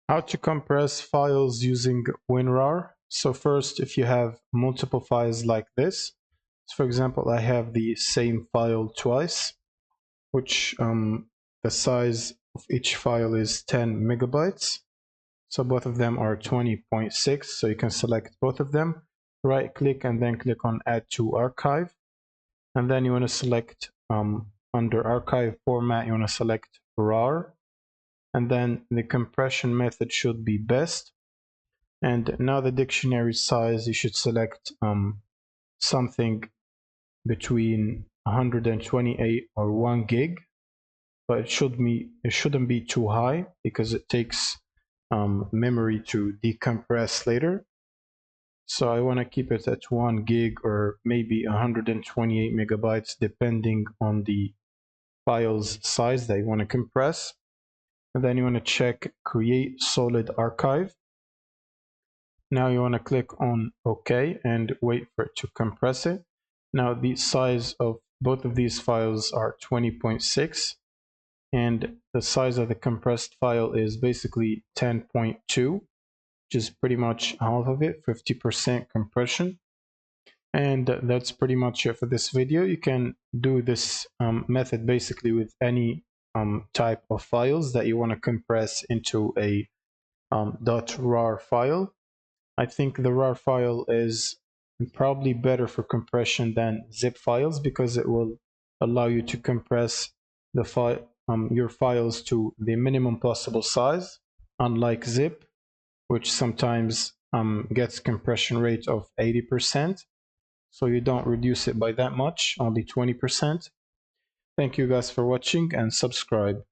How to compress files using WinRAR. So first, if you have multiple files like this, so for example, I have the same file twice, which the size of each file is 10 megabytes. So both of them are 20.6, so you can select both of them, right click and then click on add to archive. And then you want to select under archive format, you want to select RAR. And then the compression method should be best. And now the dictionary size, you should select something between 128 or 1 gig, but it shouldn't be too high because it takes memory to decompress later. So I want to keep it at 1 gig or maybe 128 megabytes depending on the file's size that you want to compress. And then you want to check create solid archive. Now you want to click on OK and wait for it to compress it. Now the size of both of these files are 20.6 and the size of the compressed file is basically 10.2, which is pretty much half of it, 50% compression. And that's pretty much it for this video. You can do this method basically with any type of files that you want to compress into a .rar file. I think the RAR file is probably better for compression than zip files because it will allow you to compress the your files to the minimum possible size, unlike zip, which sometimes gets compression rate of 80%. So you don't reduce it by that much, only 20%. Thank you guys for watching and subscribe.